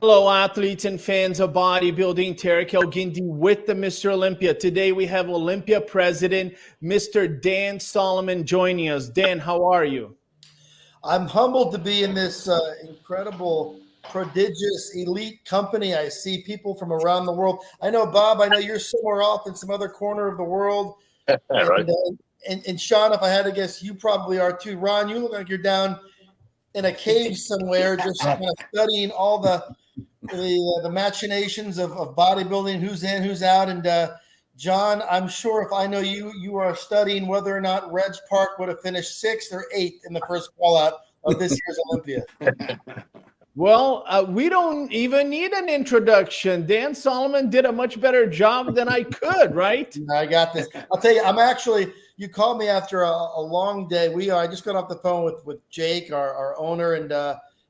Hello, athletes and fans of bodybuilding. Tarek Elgindi with the Mr. Olympia. Today we have Olympia President, Mr. Dan Solomon, joining us. Dan, how are you? I'm humbled to be in this incredible, prodigious, elite company. I see people from around the world. I know, Bob, I know you're somewhere off in some other corner of the world. Right. And Sean, if I had to guess, you probably are too. Ron, you look like you're down in a cave somewhere just kind of studying all the machinations of bodybuilding, who's in, who's out. And John, I'm sure if I know you, you are studying whether or not Reg Park would have finished 6th or 8th in the first call out of this year's Olympia. Well, we don't even need an introduction. Dan Solomon did a much better job than I could, right? I got this. I'll tell you, you called me after a long day. I just got off the phone with Jake, our owner, and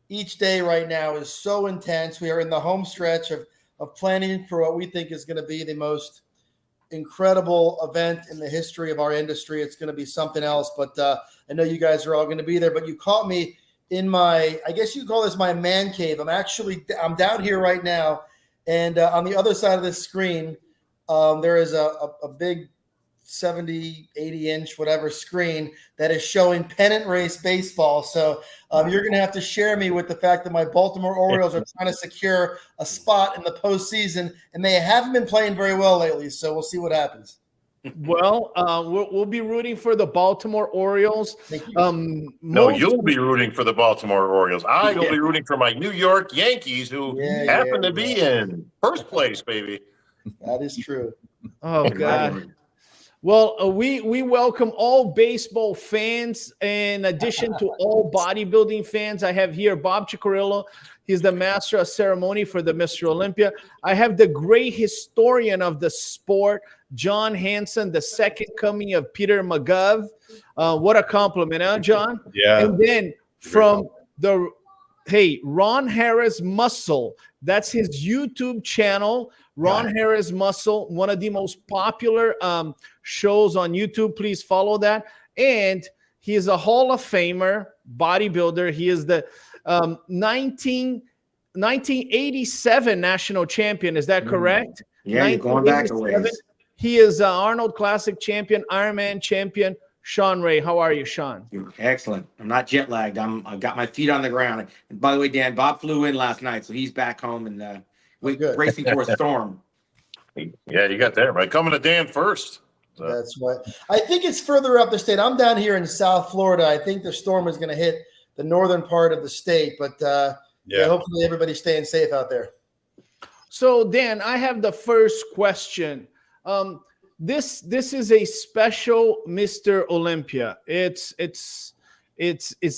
each day right now is so intense. We are in the home stretch of planning for what we think is going to be the most incredible event in the history of our industry. It's going to be something else, but I know you guys are all going to be there. But you caught me in my, I guess you call this my man cave. I'm down here right now, and on the other side of the screen, there is a big 70, 80-inch, whatever screen that is showing pennant race baseball. So you're going to have to share me with the fact that my Baltimore Orioles are trying to secure a spot in the postseason, and they haven't been playing very well lately. So we'll see what happens. Well, we'll be rooting for the Baltimore Orioles. No, you'll be rooting for the Baltimore Orioles. I will be rooting for my New York Yankees, who happen to be in first place, baby. That is true. Oh, God. Well, we welcome all baseball fans. In addition to all bodybuilding fans, I have here Bob Cicarillo. He's the master of ceremony for the Mr. Olympia. I have the great historian of the sport, John Hansen, the second coming of Peter McGov. What a compliment, huh, John? Yeah. And then from Ron Harris Muscle. That's his YouTube channel, Ron Harris Muscle, one of the most popular shows on YouTube. Please follow that. And he is a Hall of Famer bodybuilder. He is the 1987 national champion. Is that correct? Yeah, you're going back a ways. He is Arnold Classic champion, Ironman champion. Sean Ray, how are you, Sean? Excellent. I'm not jet lagged. I've got my feet on the ground. And by the way, Dan, Bob flew in last night, so he's back home and racing for a storm. Yeah, you got that right. Coming to Dan first. So. That's right. I think it's further up the state. I'm down here in South Florida. I think the storm is going to hit the northern part of the state, but hopefully everybody's staying safe out there. So, Dan, I have the first question. This is a special Mr. Olympia. It's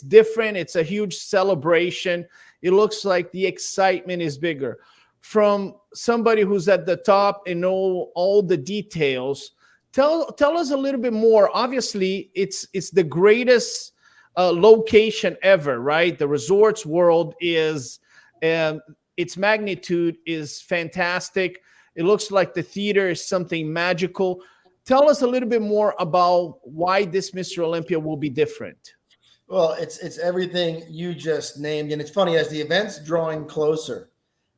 different. It's a huge celebration. It looks like the excitement is bigger. From somebody who's at the top and know all the details, tell us a little bit more. Obviously, it's the greatest location ever, right? The resorts world is its magnitude is fantastic. It looks like the theater is something magical. Tell us a little bit more about why this Mr. Olympia will be different. Well, it's everything you just named. And it's funny, as the event's drawing closer,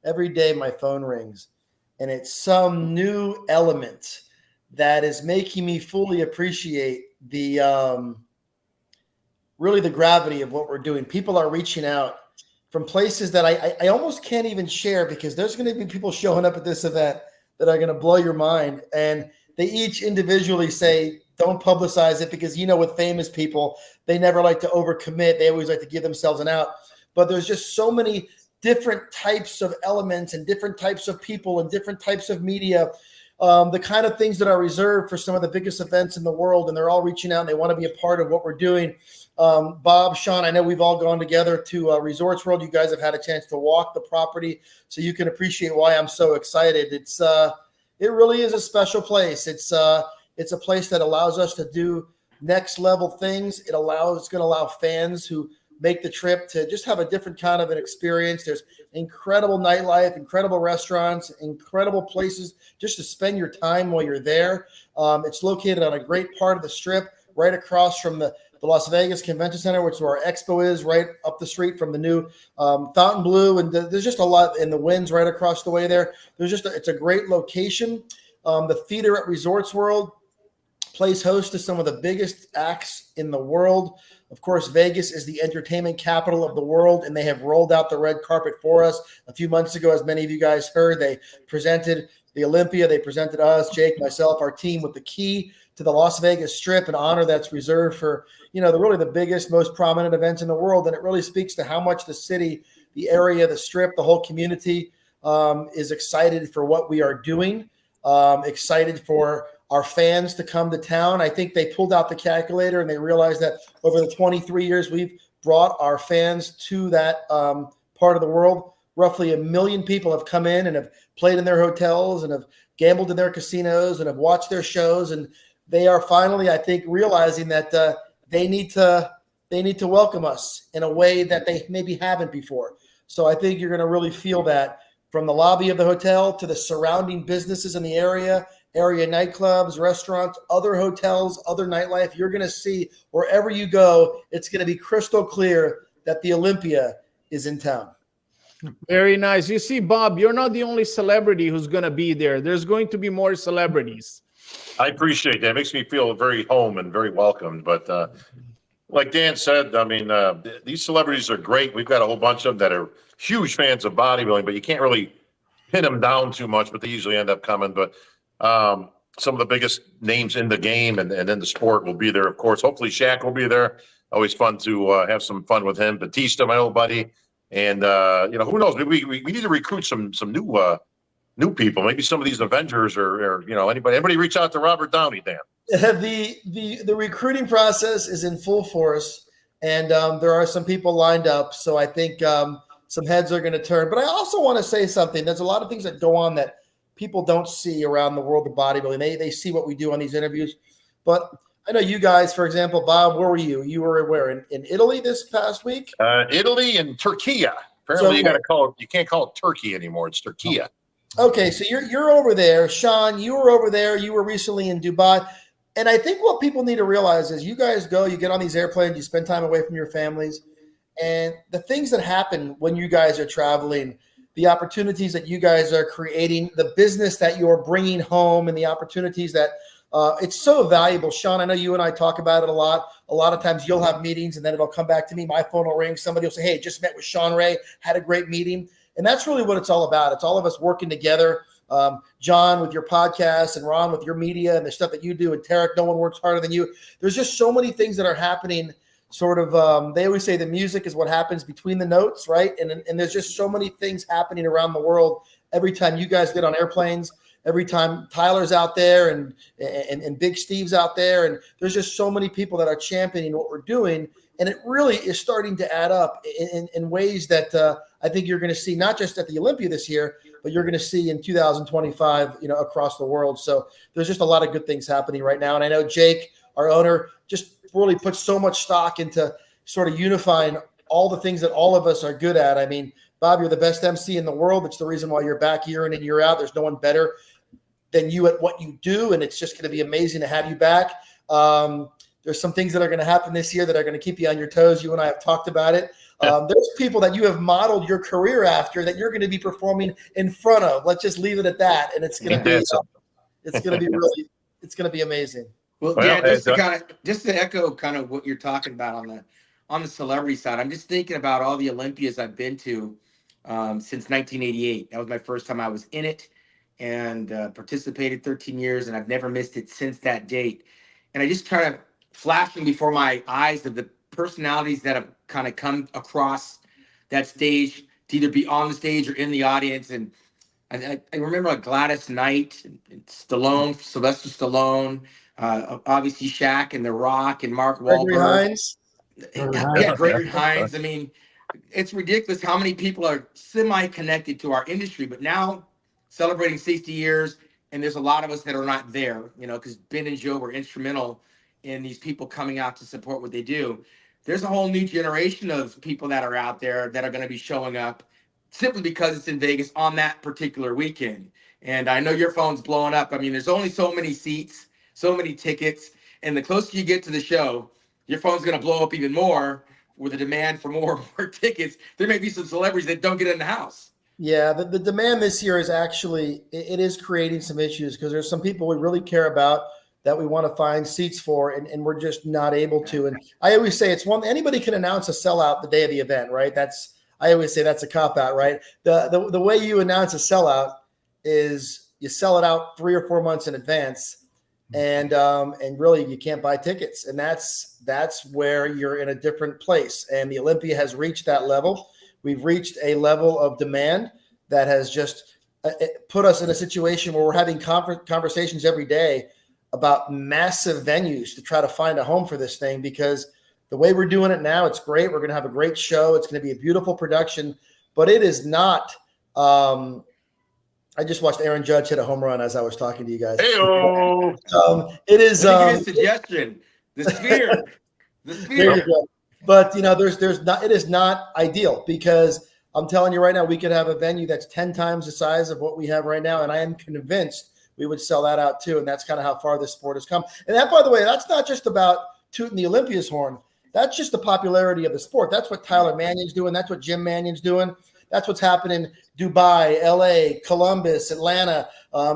every day my phone rings, and it's some new element that is making me fully appreciate the really the gravity of what we're doing. People are reaching out from places that I almost can't even share, because there's going to be people showing up at this event that are going to blow your mind. And they each individually say, don't publicize it, because, with famous people, they never like to overcommit. They always like to give themselves an out. But there's just so many different types of elements and different types of people and different types of media, the kind of things that are reserved for some of the biggest events in the world. And they're all reaching out and they want to be a part of what we're doing. Bob, Sean, I know we've all gone together to Resorts World. You guys have had a chance to walk the property, so you can appreciate why I'm so excited. It really is a special place. It's a place that allows us to do next level things. It's going to allow fans who make the trip to just have a different kind of an experience. There's incredible nightlife, incredible restaurants, incredible places just to spend your time while you're there. It's located on a great part of the Strip, right across from the the Las Vegas Convention Center, which is where our expo is, right up the street from the new Fontainebleau, and there's just a lot in the Winds right across the way there. It's a great location. The theater at Resorts World plays host to some of the biggest acts in the world. Of course, Vegas is the entertainment capital of the world, and they have rolled out the red carpet for us. A few months ago, as many of you guys heard, they presented the Olympia. They presented us, Jake, myself, our team, with the key to the Las Vegas Strip, an honor that's reserved for, really the biggest, most prominent events in the world. And it really speaks to how much the city, the area, the Strip, the whole community is excited for what we are doing, excited for our fans to come to town. I think they pulled out the calculator and they realized that over the 23 years we've brought our fans to that part of the world, roughly 1 million people have come in and have played in their hotels and have gambled in their casinos and have watched their shows. And they are finally, I think, realizing that they need to welcome us in a way that they maybe haven't before. So I think you're going to really feel that from the lobby of the hotel to the surrounding businesses in the area nightclubs, restaurants, other hotels, other nightlife. You're going to see wherever you go, it's going to be crystal clear that the Olympia is in town. Very nice. You see, Bob, you're not the only celebrity who's going to be there. There's going to be more celebrities. I appreciate that. It makes me feel very home and very welcomed. But like Dan said, I mean, these celebrities are great. We've got a whole bunch of them that are huge fans of bodybuilding, but you can't really pin them down too much, but they usually end up coming. But some of the biggest names in the game and in the sport will be there, of course. Hopefully Shaq will be there. Always fun to have some fun with him. Batista, my old buddy. And, who knows? We need to recruit some new people. Maybe some of these Avengers or anybody reach out to Robert Downey, Dan. The recruiting process is in full force, and there are some people lined up. So I think some heads are going to turn. But I also want to say something. There's a lot of things that go on that people don't see around the world of bodybuilding. They see what we do on these interviews. But I know you guys, for example, Bob, where were you? You were where? In Italy this past week? Italy and Turkey. Apparently you can't call it Turkey anymore. It's Turkey. Okay, so you're over there. Sean, you were over there. You were recently in Dubai. And I think what people need to realize is you guys go, you get on these airplanes, you spend time away from your families. And the things that happen when you guys are traveling, the opportunities that you guys are creating, the business that you're bringing home, and the opportunities that it's so valuable. Sean, I know you and I talk about it a lot. A lot of times you'll have meetings and then it'll come back to me. My phone will ring. Somebody will say, hey, just met with Sean Ray, had a great meeting. And that's really what it's all about. It's all of us working together. John, with your podcast, and Ron with your media and the stuff that you do, and Tarek, no one works harder than you. There's just so many things that are happening. Sort of, they always say the music is what happens between the notes, right? And there's just so many things happening around the world. Every time you guys get on airplanes, every time Tyler's out there and Big Steve's out there, and there's just so many people that are championing what we're doing. And it really is starting to add up in ways that I think you're going to see, not just at the Olympia this year, but you're going to see in 2025, across the world. So there's just a lot of good things happening right now. And I know Jake, our owner, just really puts so much stock into sort of unifying all the things that all of us are good at. I mean, Bob, you're the best MC in the world. It's the reason why you're back year in and year out. There's no one better than you at what you do. And it's just going to be amazing to have you back. There's some things that are going to happen this year that are going to keep you on your toes. You and I have talked about it. There's people that you have modeled your career after that you're going to be performing in front of. Let's just leave it at that. And it's going to be, it's going to be amazing. Well, yeah, just to echo kind of what you're talking about on the celebrity side, I'm just thinking about all the Olympias I've been to since 1988. That was my first time I was in it, and participated 13 years, and I've never missed it since that date. And I just kind of flashing before my eyes of the personalities that have kind of come across that stage to either be on the stage or in the audience. And I remember Gladys Knight, and Stallone, Sylvester Stallone, obviously Shaq and The Rock and Mark Wahlberg. Gregory Hines. I mean, it's ridiculous how many people are semi-connected to our industry, but now celebrating 60 years, and there's a lot of us that are not there, because Ben and Joe were instrumental in these people coming out to support what they do. There's a whole new generation of people that are out there that are going to be showing up simply because it's in Vegas on that particular weekend. And I know your phone's blowing up. I mean, there's only so many seats, so many tickets, and the closer you get to the show, your phone's going to blow up even more with the demand for more and more tickets. There may be some celebrities that don't get in the house. Yeah, the demand this year is actually, it is creating some issues because there's some people we really care about that we want to find seats for, and we're just not able to. And I always say anybody can announce a sellout the day of the event, right? I always say that's a cop-out, right? The way you announce a sellout is you sell it out 3 or 4 months in advance, and really you can't buy tickets. And that's where you're in a different place. And the Olympia has reached that level. We've reached a level of demand that has just put us in a situation where we're having conversations every day about massive venues to try to find a home for this thing, because the way we're doing it now, it's great. We're going to have a great show. It's going to be a beautiful production, but it is not. I just watched Aaron Judge hit a home run as I was talking to you guys. Hey-o. It is. Let me give you a suggestion. The sphere. The sphere. There you go. But there's not. It is not ideal, because I'm telling you right now, we could have a venue that's 10 times the size of what we have right now, and I am convinced we would sell that out too. And that's kind of how far this sport has come. And that, by the way, that's not just about tooting the Olympia's horn. That's just the popularity of the sport. That's what Tyler Mannion's doing. That's what Jim Mannion's doing. That's what's happening in Dubai, LA, Columbus, Atlanta,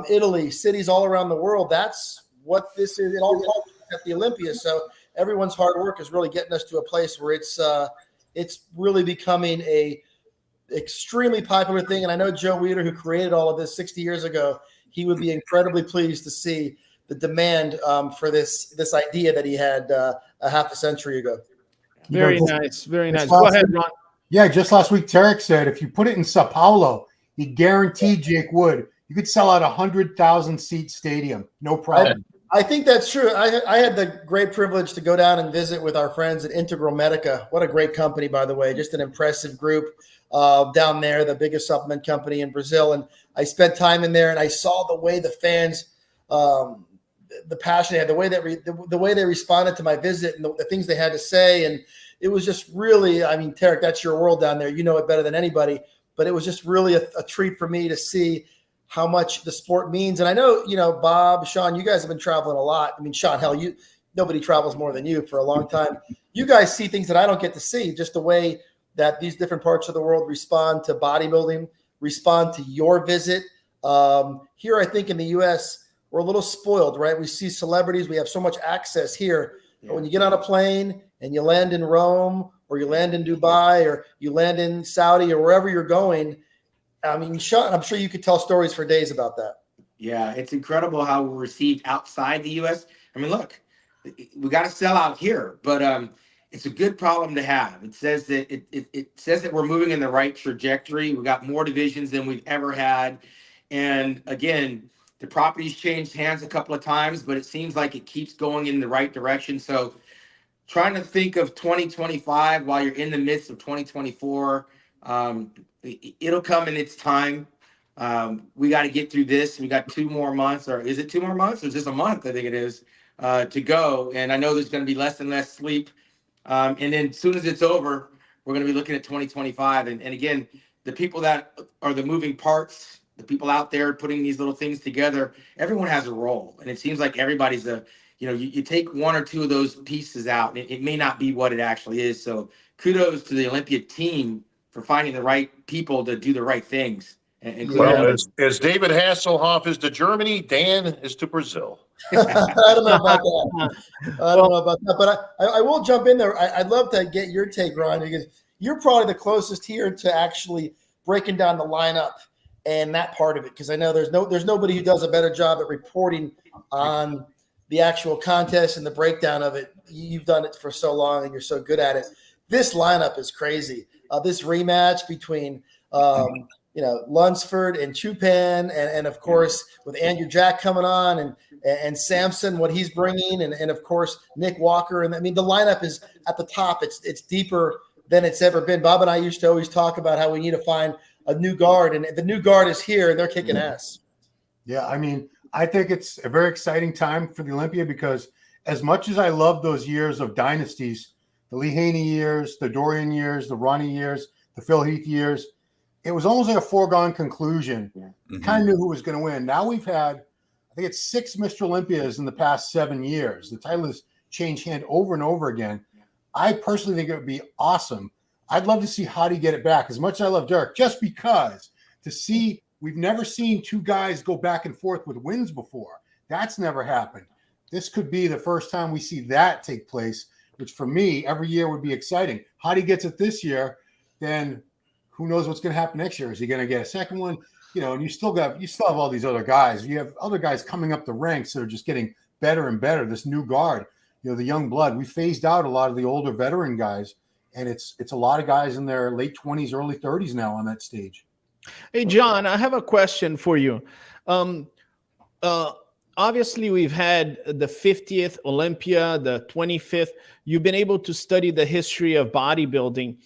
Italy, cities all around the world. That's what this is. It all comes at the Olympia. So everyone's hard work is really getting us to a place where it's really becoming a extremely popular thing. And I know Joe Weider, who created all of this 60 years ago, he would be incredibly pleased to see the demand for this idea that he had a half a century ago. Very nice. Very nice. Go ahead, Ron. Yeah, just last week, Tarek said if you put it in Sao Paulo, he guaranteed Jake Wood you could sell out 100,000 seat stadium, no problem. I think that's true. I had the great privilege to go down and visit with our friends at Integral Medica. What a great company, by the way. Just an impressive group down there, the biggest supplement company in Brazil. And I spent time in there, and I saw the way the fans, the passion they had, the way they responded to my visit, and the things they had to say. And it was just really, I mean, Tarek, that's your world down there. You know it better than anybody. But it was just really a treat for me to see how much the sport means. And I know, Bob, Sean, you guys have been traveling a lot. I mean, Sean, hell, nobody travels more than you for a long time. You guys see things that I don't get to see, just the way that these different parts of the world respond to bodybuilding, respond to your visit. Here, I think in the U.S., we're a little spoiled, right? We see celebrities. We have so much access here. But when you get on a plane and you land in Rome, or you land in Dubai, or you land in Saudi, or wherever you're going, I mean, Sean, I'm sure you could tell stories for days about that. Yeah, it's incredible how we're received outside the U.S. I mean, look, we got to sell out here, but it's a good problem to have. It says that it says that we're moving in the right trajectory. We got more divisions than we've ever had, and again, the property's changed hands a couple of times, but it seems like it keeps going in the right direction. So, trying to think of 2025 while you're in the midst of 2024. It'll come in its time. We got to get through this. We got 2 more months, or is it 2 more months? Or is this a month? I think it is to go. And I know there's going to be less and less sleep. And then as soon as it's over, we're going to be looking at 2025. And again, the people that are the moving parts, the people out there putting these little things together, everyone has a role. And it seems like everybody's you take 1 or 2 of those pieces out, and it may not be what it actually is. So kudos to the Olympia team for finding the right people to do the right things. Well, as David Hasselhoff is to Germany, Dan is to Brazil. I don't know about that. But I will jump in there. I'd love to get your take, Ron, because you're probably the closest here to actually breaking down the lineup and that part of it. Because I know there's nobody who does a better job at reporting on the actual contest and the breakdown of it. You've done it for so long, and you're so good at it. This lineup is crazy. This rematch between Lunsford and Chupan, and of course with Andrew Jack coming on, and Samson, what he's bringing, and of course Nick Walker. And I mean, the lineup is at the top. It's deeper than it's ever been. Bob and I used to always talk about how we need to find a new guard, and the new guard is here, and they're kicking ass. Yeah, I mean, I think it's a very exciting time for the Olympia, because as much as I love those years of dynasties, the Lee Haney years, the Dorian years, the Ronnie years, the Phil Heath years, it was almost like a foregone conclusion. Yeah. You kind of knew who was going to win. Now we've had, I think it's 6 Mr. Olympias in the past 7 years. The title is change hand over and over again. I personally think it would be awesome. I'd love to see Hadi get it back as much as I love Dirk, just because to see, we've never seen two guys go back and forth with wins before. That's never happened. This could be the first time we see that take place, which for me, every year would be exciting. Hadi gets it this year, then who knows what's going to happen next year? Is he going to get a second one? You know, and you still have all these other guys. You have other guys coming up the ranks that are just getting better and better. This new guard, you know, the young blood. We phased out a lot of the older veteran guys, and it's a lot of guys in their late 20s, early 30s now on that stage. Hey, John, I have a question for you. Obviously, we've had the 50th Olympia, the 25th. You've been able to study the history of bodybuilding.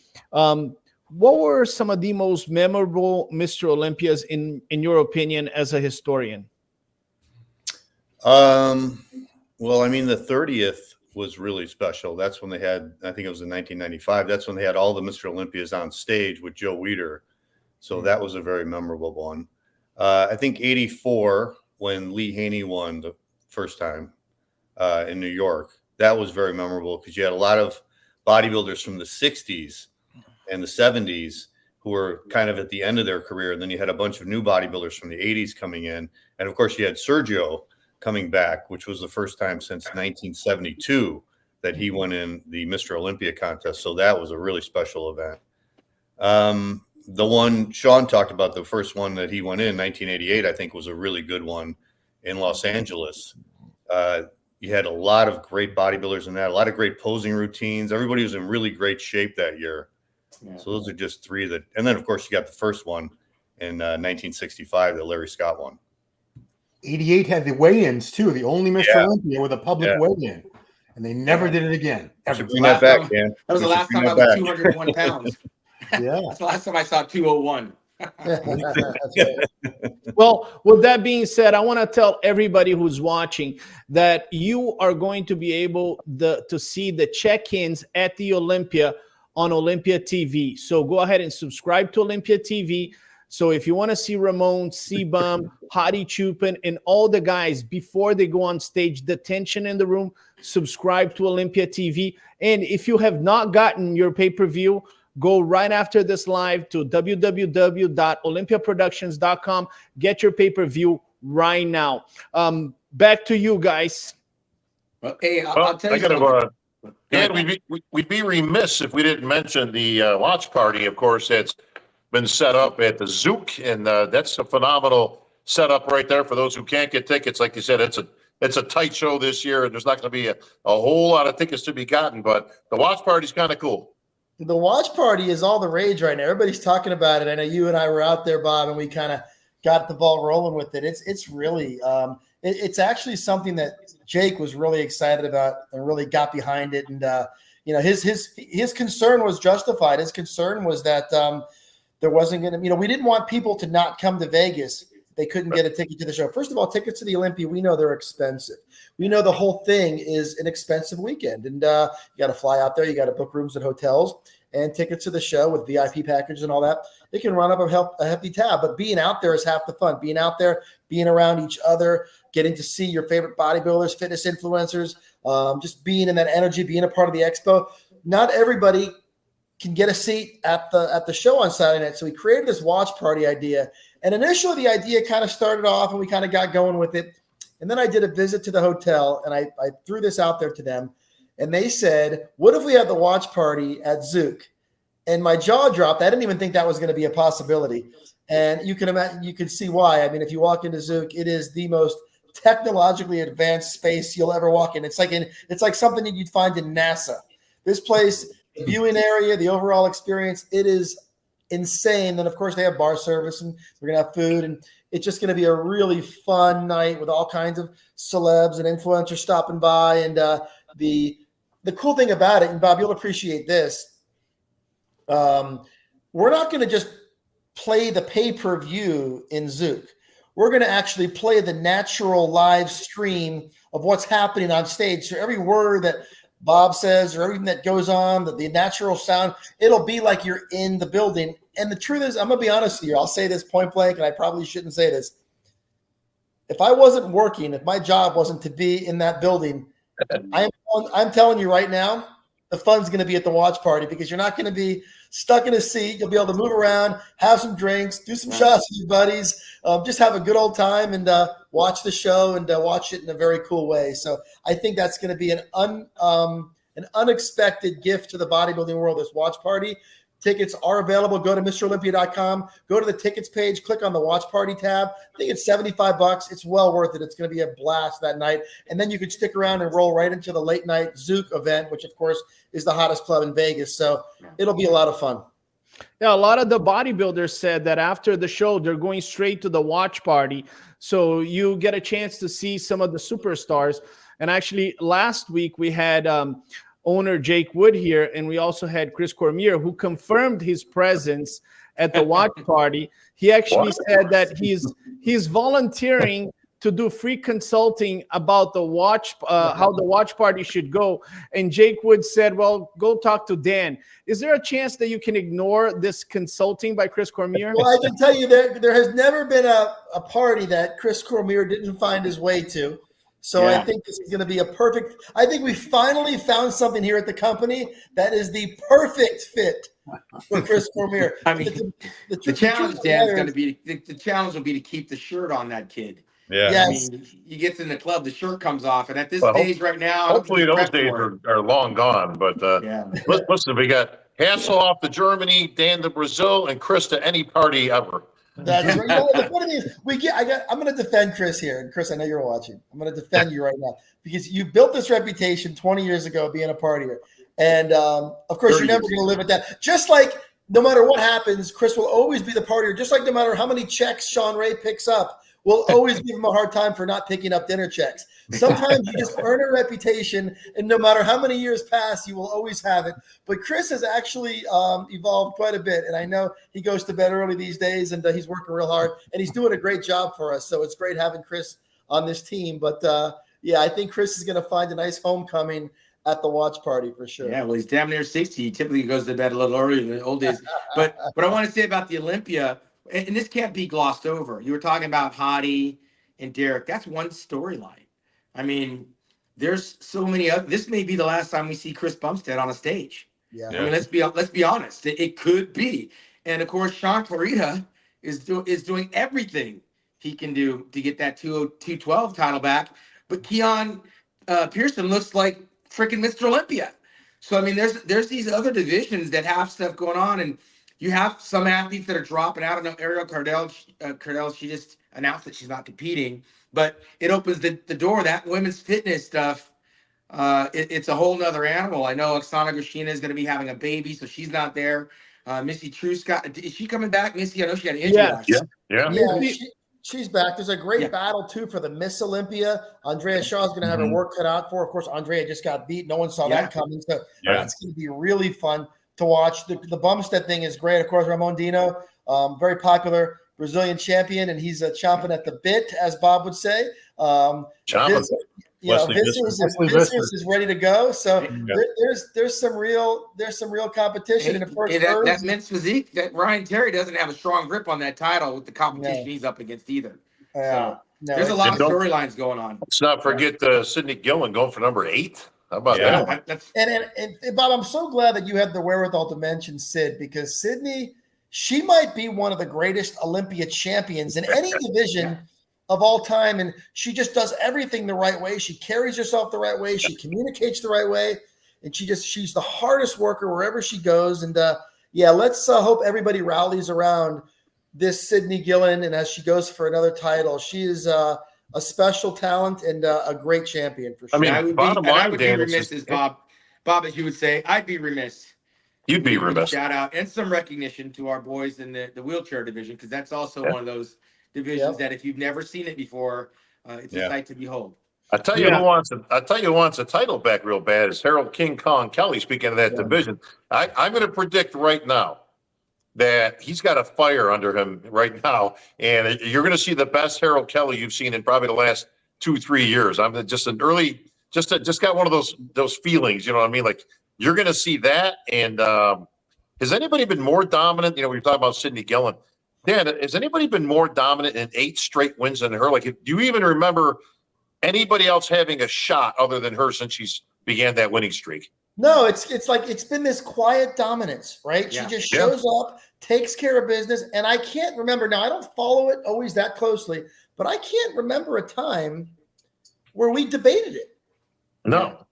What were some of the most memorable Mr. Olympias in your opinion as a historian? Well, I mean, the 30th was really special. That's when they had, I think it was in 1995. That's when they had all the Mr. Olympias on stage with Joe Weider. So that was a very memorable one. I think 84, when Lee Haney won the first time in New York, that was very memorable because you had a lot of bodybuilders from the 60s and the 70s who were kind of at the end of their career. And then you had a bunch of new bodybuilders from the 80s coming in. And of course, you had Sergio coming back, which was the first time since 1972 that he won in the Mr. Olympia contest. So that was a really special event. The one Sean talked about, the first one that he won in 1988, I think was a really good one in Los Angeles. You had a lot of great bodybuilders in that, a lot of great posing routines. Everybody was in really great shape that year. Yeah. So those are just three that, and then of course you got the first one in 1965 that Larry Scott won. 88 had the weigh-ins too, the only Mr. Olympia with a public weigh-in, and they never did it again. Bring that back, man. That was the last time I was 201 pounds. Yeah, that's the last time I saw 201. Well, with that being said, I want to tell everybody who's watching that you are going to be able to see the check-ins at the Olympia on Olympia TV. So go ahead and subscribe to Olympia TV. So if you want to see Ramon, C-Bum, Hadi Chupin, and all the guys before they go on stage, the tension in the room, subscribe to Olympia TV. And if you have not gotten your pay-per-view, go right after this live to www.olympiaproductions.com. Get your pay-per-view right now. Back to you guys. Well, hey, I'll tell you. And we'd be remiss if we didn't mention the watch party. Of course, it's been set up at the Zouk, and that's a phenomenal setup right there for those who can't get tickets. Like you said, it's a tight show this year, and there's not going to be a whole lot of tickets to be gotten, but the watch party's kind of cool. The watch party is all the rage right now. Everybody's talking about it. I know you and I were out there, Bob, and we kind of got the ball rolling with it. It's really it's actually something that Jake was really excited about and really got behind it. And you know, his concern was justified. His concern was that there wasn't going to, you know, we didn't want people to not come to Vegas. They couldn't get a ticket to the show. First of all, tickets to the Olympia, we know they're expensive. We know the whole thing is an expensive weekend. And you got to fly out there. You got to book rooms at hotels and tickets to the show with VIP packages and all that. It can run up a hefty tab. But being out there is half the fun. Being out there, being around each other, getting to see your favorite bodybuilders, fitness influencers, just being in that energy, being a part of the expo. Not everybody can get a seat at the show on Saturday night. So we created this watch party idea. And initially the idea kind of started off and we kind of got going with it. And then I did a visit to the hotel and I threw this out there to them. And they said, what if we had the watch party at Zouk? And my jaw dropped. I didn't even think that was going to be a possibility. And you can imagine, you can see why. I mean, if you walk into Zouk, it is the most technologically advanced space you'll ever walk in. It's like something that you'd find in NASA. This place, viewing area, the overall experience, it is insane. Then of course they have bar service and we're gonna have food, and it's just gonna be a really fun night with all kinds of celebs and influencers stopping by. And the cool thing about it, and Bob, you'll appreciate this, we're not gonna just play the pay-per-view in Zouk. We're gonna actually play the natural live stream of what's happening on stage. So every word that Bob says or everything that goes on, the natural sound, it'll be like you're in the building. And the truth is, I'm going to be honest with you. I'll say this point blank, and I probably shouldn't say this. If I wasn't working, if my job wasn't to be in that building, I'm telling you right now, the fun's going to be at the watch party because you're not going to be stuck in a seat. You'll be able to move around, have some drinks, do some shots with your buddies, just have a good old time and watch the show and watch it in a very cool way. So I think that's going to be an unexpected gift to the bodybuilding world, this watch party. Tickets are available. Go to MrOlympia.com. Go to the tickets page. Click on the watch party tab. I think it's $75. It's well worth it. It's going to be a blast that night. And then you can stick around and roll right into the late night Zook event, which of course is the hottest club in Vegas. So it'll be a lot of fun. Yeah, a lot of the bodybuilders said that after the show, they're going straight to the watch party. So you get a chance to see some of the superstars. And actually, last week we had owner Jake Wood here, and we also had Chris Cormier, who confirmed his presence at the watch party. He actually said that he's volunteering to do free consulting about the watch, how the watch party should go. And Jake Wood said, well, go talk to Dan. Is there a chance that you can ignore this consulting by Chris Cormier? Well, I can tell you there has never been a party that Chris Cormier didn't find his way to. So I think this is going to be a perfect – I think we finally found something here at the company that is the perfect fit for Chris Cormier. I mean, the challenge, Dan, is going to be – the challenge will be to keep the shirt on that kid. Yeah. Yes. I mean, he gets in the club, the shirt comes off. And at this stage right now – hopefully those days are long gone. But listen, we got Hasselhoff to Germany, Dan to Brazil, and Chris to any party ever. That's right. You know, the funny thing is, I'm going to defend Chris here. And Chris, I know you're watching. I'm going to defend you right now because you built this reputation 20 years ago being a partier. And, of course, you're never going to live with that. Just like no matter what happens, Chris will always be the partier. Just like no matter how many checks Sean Ray picks up, we'll always give him a hard time for not picking up dinner checks. Sometimes you just earn a reputation, and no matter how many years pass, you will always have it. But Chris has actually evolved quite a bit, and I know he goes to bed early these days, and he's working real hard, and he's doing a great job for us. So it's great having Chris on this team. But, I think Chris is going to find a nice homecoming at the watch party for sure. Yeah, well, he's damn near 60. He typically goes to bed a little earlier than the old days. But what I want to say about the Olympia, and this can't be glossed over. You were talking about Hottie and Derek. That's one storyline. I mean, there's so many other. This may be the last time we see Chris Bumstead on a stage. Yeah. I mean, let's be honest. It could be. And of course, Sean Clarita is doing everything he can do to get that 212 title back. But Keon Pearson looks like freaking Mr. Olympia. So I mean, there's these other divisions that have stuff going on, and you have some athletes that are dropping out. I know Ariel Cardell, she just announced that she's not competing, but it opens the door. That women's fitness stuff, it's a whole nother animal. I know Oksana Goshina is going to be having a baby, so she's not there. Missy Truscott, is she coming back? Missy, I know she had an injury. Yeah. She's back. There's a great battle, too, for the Miss Olympia. Andrea Shaw is going to have her work cut out for her. Of course, Andrea just got beat. No one saw that coming. So that's going to be really fun to watch. The Bumstead thing is great. Of course, Ramon Dino, very popular Brazilian champion, and he's chomping at the bit, as Bob would say. Viscers is ready to go. So there's some real competition. And of course, that men's physique, that Ryan Terry doesn't have a strong grip on that title with the competition he's up against either. There's a lot of storylines going on. Let's not forget Sydney Gillan going for number 8. How about that? And Bob, I'm so glad that you had the wherewithal to mention Sid, because Sydney, she might be one of the greatest Olympia champions in any division of all time. And she just does everything the right way. She carries herself the right way. She communicates the right way. And she's the hardest worker wherever she goes. And let's hope everybody rallies around this Sydney Gillan. And as she goes for another title, she is a special talent and a great champion for sure. I mean, I would be remiss, as Bob, as you would say, I'd be remiss. You'd be remiss. Shout out and some recognition to our boys in the wheelchair division, because that's also one of those divisions that if you've never seen it before, it's a sight to behold. I tell you who wants a title back real bad is Harold King Kong Kelly. Speaking of that division, I'm going to predict right now that he's got a fire under him right now, and you're going to see the best Harold Kelly you've seen in probably the last 2-3 years. I'm just got one of those feelings, you know what I mean? Like, you're going to see that. And has anybody been more dominant? You know, we were talking about Sydney Gillan. Dan, has anybody been more dominant in 8 straight wins than her? Like, do you even remember anybody else having a shot other than her since she's began that winning streak. No, it's like it's been this quiet dominance, right? Yeah. She just shows up, takes care of business, and I can't remember now. I don't follow it always that closely, but I can't remember a time where we debated it. No.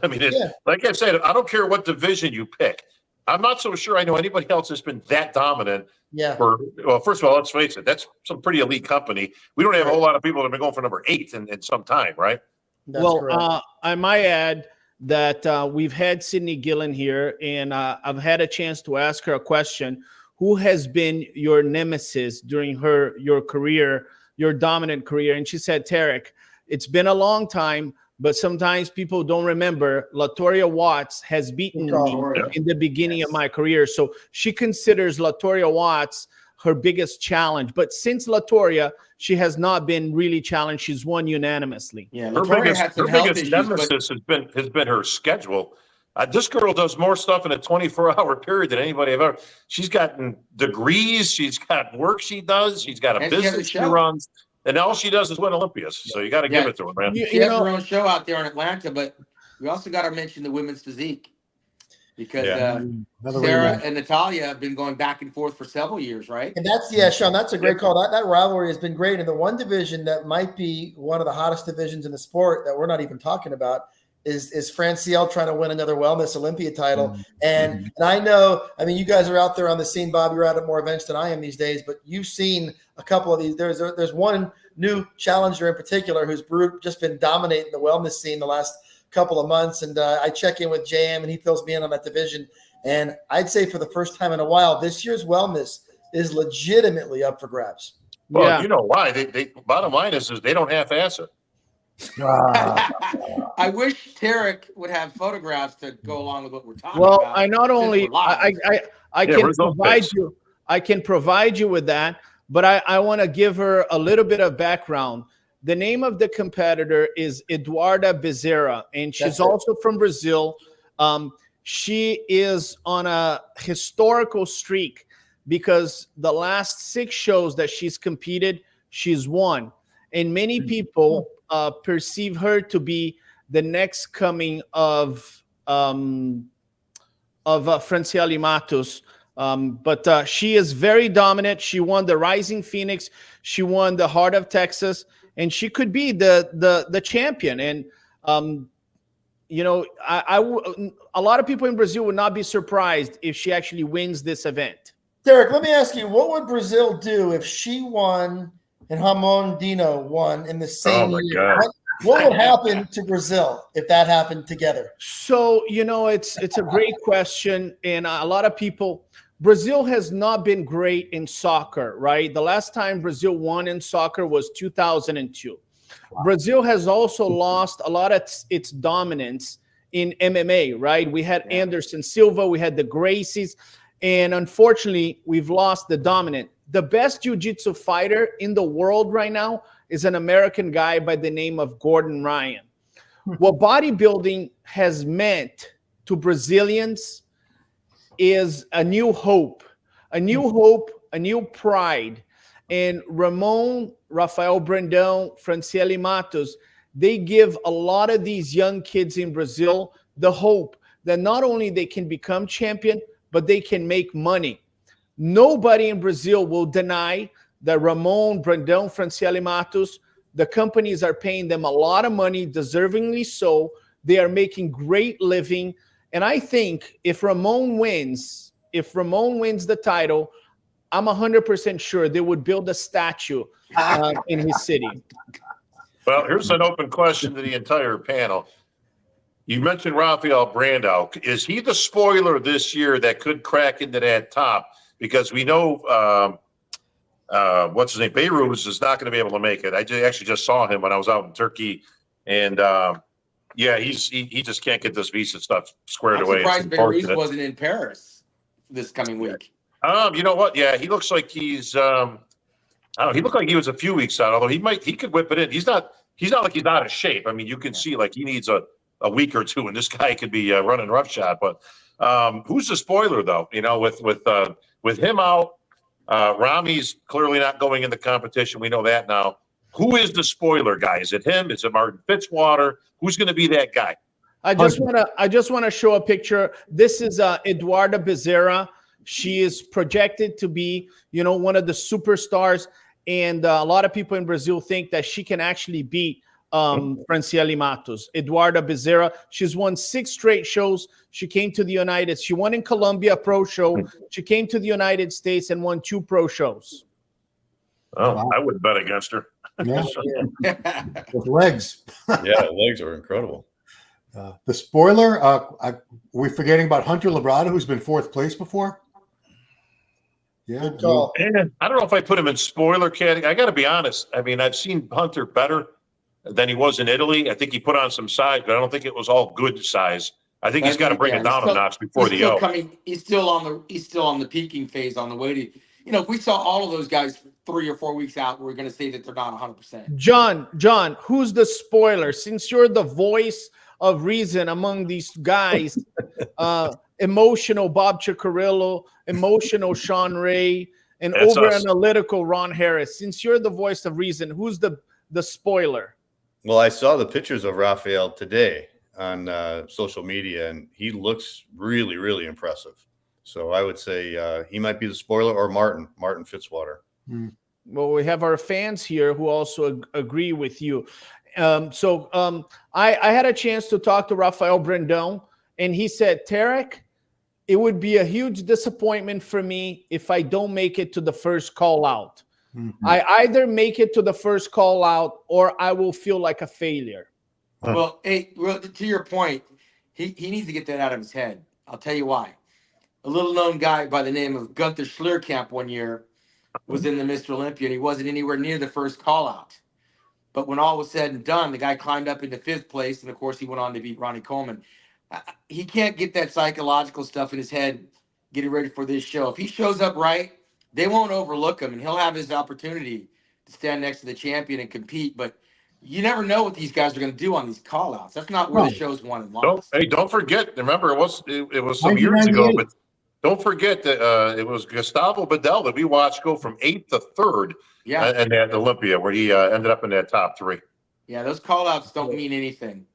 I mean, like I said, I don't care what division you pick. I'm not so sure I know anybody else that's been that dominant. Yeah. Well, first of all, let's face it, that's some pretty elite company. We don't have a whole lot of people that have been going for number 8 in some time, right? That's correct. I might add that we've had Sydney Gillan here, and I've had a chance to ask her a question. Who has been your nemesis during your career, your dominant career? And she said, Tarek, it's been a long time, but sometimes people don't remember. Latoria Watts has beaten me in the beginning of my career. So she considers Latoria Watts her biggest challenge. But since Latoria, she has not been really challenged. She's won unanimously. Yeah, Her biggest nemesis has been her schedule. This girl does more stuff in a 24-hour period than anybody I've ever. She's gotten degrees. She's got work she does. She's got a business she runs. And all she does is win Olympias. So you got to give it to her, man. She has her own show out there in Atlanta, but we also got to mention the women's physique because Sarah and Natalia have been going back and forth for several years, right? And Sean, that's a great call. That rivalry has been great. And the one division that might be one of the hottest divisions in the sport that we're not even talking about is Francielle trying to win another wellness Olympia title. And I know, I mean, you guys are out there on the scene, Bob. You're out at more events than I am these days, but you've seen a couple of these. There's one new challenger in particular who's just been dominating the wellness scene the last couple of months. And I check in with JM, and he fills me in on that division. And I'd say for the first time in a while, this year's wellness is legitimately up for grabs. Well, you know why? They bottom line is they don't half-ass it. I wish Tarek would have photographs to go along with what we're talking about. Well, I not only I can provide you with that, but I want to give her a little bit of background. The name of the competitor is Eduarda Bizer, and she's also from Brazil. She is on a historical streak because the last 6 shows that she's competed, she's won. And many people perceive her to be the next coming of Francielle Matos. But she is very dominant. She won the Rising Phoenix. She won the Heart of Texas, and she could be the champion. And you know, a lot of people in Brazil would not be surprised if she actually wins this event. Derek, let me ask you, what would Brazil do if she won and Ramon Dino won in the same year? What would happen to Brazil if that happened together? So, you know, it's a great question. And a lot of people, Brazil has not been great in soccer, right? The last time Brazil won in soccer was 2002. Wow. Brazil has also lost a lot of its dominance in MMA, right? We had Anderson Silva, we had the Gracies, and unfortunately, we've lost the dominant. The best jiu-jitsu fighter in the world right now is an American guy by the name of Gordon Ryan. What bodybuilding has meant to Brazilians is a new hope, a new pride. And Ramon, Rafael Brandão, Francielle Matos, they give a lot of these young kids in Brazil the hope that not only they can become champion, but they can make money. Nobody in Brazil will deny that Ramon, Brandão, Francielle Matos, the companies are paying them a lot of money, deservingly so. They are making great living. And I think if Ramon wins the title, I'm 100% sure they would build a statue in his city. Well, here's an open question to the entire panel. You mentioned Rafael Brandão. Is he the spoiler this year that could crack into that top? Because we know, what's his name? Beirut is not going to be able to make it. I actually just saw him when I was out in Turkey. And, he just can't get this visa stuff squared away. I'm surprised Beirut wasn't in Paris this coming week. You know what? Yeah, he looks like he's he looked like he was a few weeks out, although he could whip it in. He's not like he's out of shape. I mean, you can see like he needs a week or two, and this guy could be running roughshod. But who's the spoiler though? You know, with him out, Rami's clearly not going in the competition. We know that now. Who is the spoiler guy? Is it him? Is it Martin Fitzwater? Who's going to be that guy? I just want to show a picture. This is Eduarda Bizer. She is projected to be, one of the superstars, and a lot of people in Brazil think that she can actually beat Franciele Matos. Eduarda Bizer. She's won 6 straight shows. She came to the United. She won in Colombia pro show. She came to the United States and won 2 pro shows. Oh, wow. I would bet against her. Yeah. With legs. Yeah, legs are incredible. The spoiler, we're forgetting about Hunter Labrada, who's been 4th place before. Yeah. Good call. And I don't know if I put him in spoiler category. I got to be honest. I mean, I've seen Hunter better than he was in Italy. I think he put on some size, but I don't think it was all good size. I think he's got to bring it down a notch before the O. He's still on the peaking phase on the way to. If we saw all of those guys 3 or 4 weeks out, we're going to say that they're not 100%. John, who's the spoiler? Since you're the voice of reason among these guys, emotional Bob Ciccarello, emotional Sean Ray, and over-analytical Ron Harris. Since you're the voice of reason, who's the spoiler? Well, I saw the pictures of Rafael today on social media, and he looks really, really impressive. So I would say he might be the spoiler, or Martin Fitzwater. Well, we have our fans here who also agree with you. I had a chance to talk to Rafael Brandão, and he said, Tarek, it would be a huge disappointment for me if I don't make it to the first call out. Mm-hmm. I either make it to the first call out or I will feel like a failure. Well, to your point, he needs to get that out of his head. I'll tell you why. A little known guy by the name of Gunther Schlierkamp one year was in the Mr. Olympia, and he wasn't anywhere near the first call out. But when all was said and done, the guy climbed up into 5th place, and of course he went on to beat Ronnie Coleman. He can't get that psychological stuff in his head getting ready for this show. If he shows up right, they won't overlook him, and he'll have his opportunity to stand next to the champion and compete. But you never know what these guys are going to do on these call-outs. That's not where the show's won and lost. Don't forget. Remember, it was some years ago, but don't forget that it was Gustavo Bedell that we watched go from 8th to 3rd and at Olympia, where he ended up in that top 3. Yeah, those call-outs don't mean anything.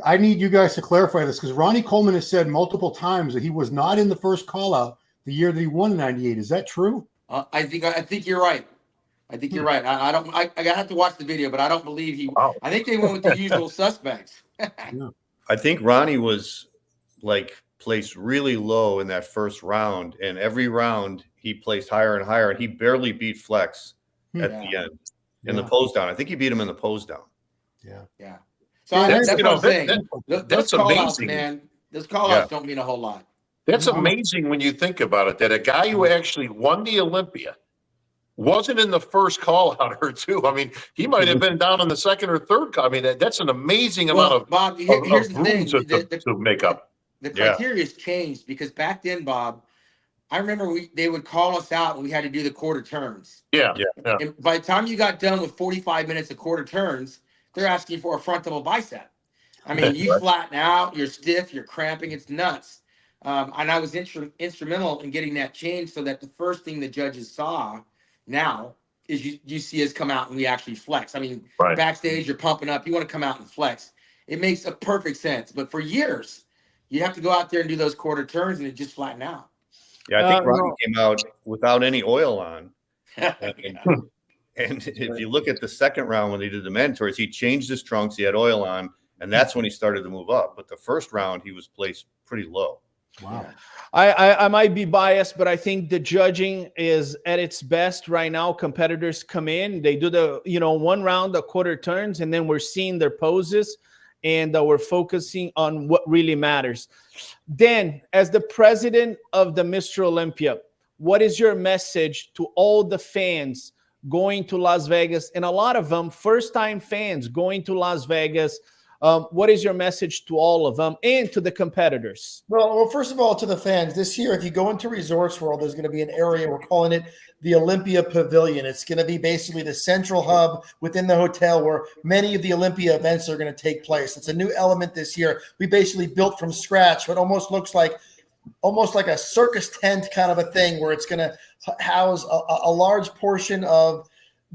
I need you guys to clarify this, because Ronnie Coleman has said multiple times that he was not in the first call-out the year that he won in '98. Is that true? I think you're right. I think you're right. I have to watch the video, but I don't believe he. Wow. I think they went with the usual suspects. I think Ronnie was placed really low in that first round, and every round he placed higher and higher, and he barely beat Flex at the end in the pose down. I think he beat him in the pose down. Yeah. So that's what I'm saying. That's amazing, man. Those call-outs don't mean a whole lot. That's amazing when you think about it, that a guy who actually won the Olympia wasn't in the first call out or two. I mean, he might have been down in the 2nd or 3rd call. I mean, that's an amazing amount of Bob, here's the thing to make up. The criteria has changed, because back then, Bob, I remember they would call us out and we had to do the quarter turns. Yeah. And by the time you got done with 45 minutes of quarter turns, they're asking for a front double bicep. I mean, you flatten out, you're stiff, you're cramping, it's nuts. And I was instrumental in getting that changed, so that the first thing the judges saw now is you see us come out and we actually flex. I mean, backstage, you're pumping up, you want to come out and flex. It makes a perfect sense. But for years, you have to go out there and do those quarter turns, and it just flatten out. Yeah, I think Ronnie came out without any oil on. And if you look at the 2nd round when they did the mandatories, he changed his trunks, he had oil on, and that's when he started to move up. But the first round, he was placed pretty low. Wow. I might be biased, but I think the judging is at its best right now. Competitors come in, they do the, one round of quarter turns, and then we're seeing their poses, and we're focusing on what really matters. Dan, as the president of the Mr. Olympia, what is your message to all the fans going to Las Vegas, and a lot of them first-time fans going to Las Vegas? What is your message to all of them and to the competitors? Well, first of all, to the fans, this year, if you go into Resorts World, there's going to be an area, we're calling it the Olympia Pavilion. It's going to be basically the central hub within the hotel where many of the Olympia events are going to take place. It's a new element this year. We basically built from scratch what almost looks like a circus tent kind of a thing, where it's going to house a large portion of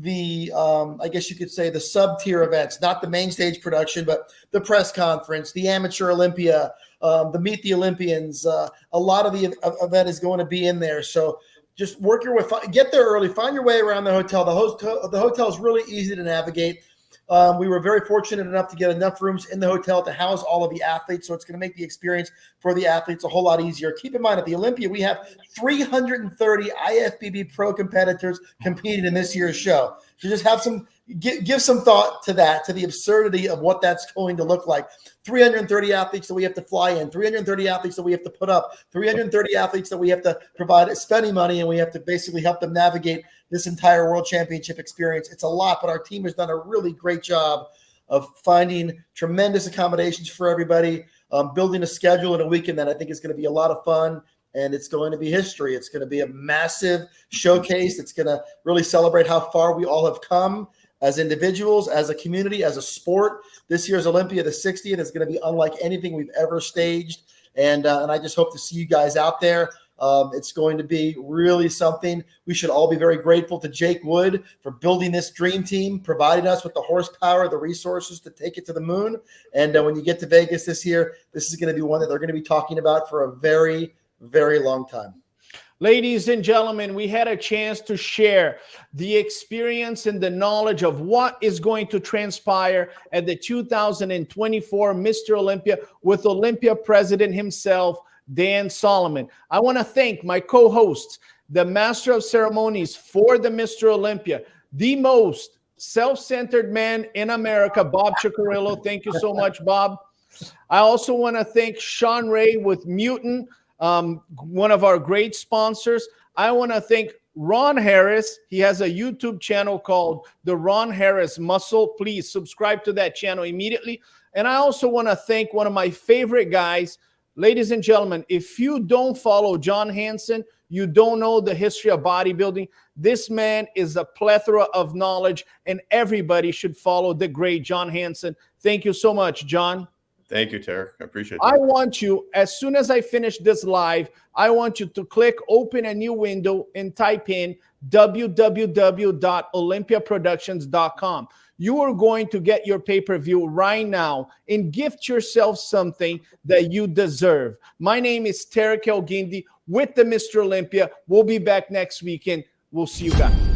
I guess you could say the sub-tier events, not the main stage production, but the press conference, the amateur Olympia, the Meet the Olympians. A lot of the event is going to be in there. So just work your way, get there early, find your way around the hotel. The hotel is really easy to navigate. We were very fortunate enough to get enough rooms in the hotel to house all of the athletes, so it's going to make the experience for the athletes a whole lot easier. Keep in mind, at the Olympia, we have 330 IFBB pro competitors competing in this year's show. So just have give some thought to that, to the absurdity of what that's going to look like. 330 athletes that we have to fly in, 330 athletes that we have to put up, 330 athletes that we have to provide spending money, and we have to basically help them navigate this entire world championship experience. It's a lot, but our team has done a really great job of finding tremendous accommodations for everybody, building a schedule in a weekend that I think is going to be a lot of fun, and it's going to be history. It's going to be a massive showcase. It's going to really celebrate how far we all have come as individuals, as a community, as a sport. This year's Olympia, the 60th, is going to be unlike anything we've ever staged, and I just hope to see you guys out there. It's going to be really something. We should all be very grateful to Jake Wood for building this dream team, providing us with the horsepower, the resources to take it to the moon. And when you get to Vegas this year, this is going to be one that they're going to be talking about for a very, very long time. Ladies and gentlemen, we had a chance to share the experience and the knowledge of what is going to transpire at the 2024 Mr. Olympia with Olympia President himself, Dan Solomon. I want to thank my co-hosts, the Master of Ceremonies for the Mr. Olympia, the most self-centered man in America, Bob Ciacarillo. Thank you so much, Bob. I also want to thank Sean Ray with Mutant, one of our great sponsors. I want to thank Ron Harris. He has a YouTube channel called The Ron Harris Muscle. Please subscribe to that channel immediately. And I also want to thank one of my favorite guys. Ladies and gentlemen, if you don't follow John Hansen, you don't know the history of bodybuilding. This man is a plethora of knowledge, and everybody should follow the great John Hansen. Thank you so much, John. Thank you, Tarek. I appreciate I that. want you, as soon as I finish this live, I want you to click open a new window and type in www.olympiaproductions.com. You are going to get your pay-per-view right now and gift yourself something that you deserve. My name is Tarek Elguindi with the Mr. Olympia. We'll be back next weekend. We'll see you guys.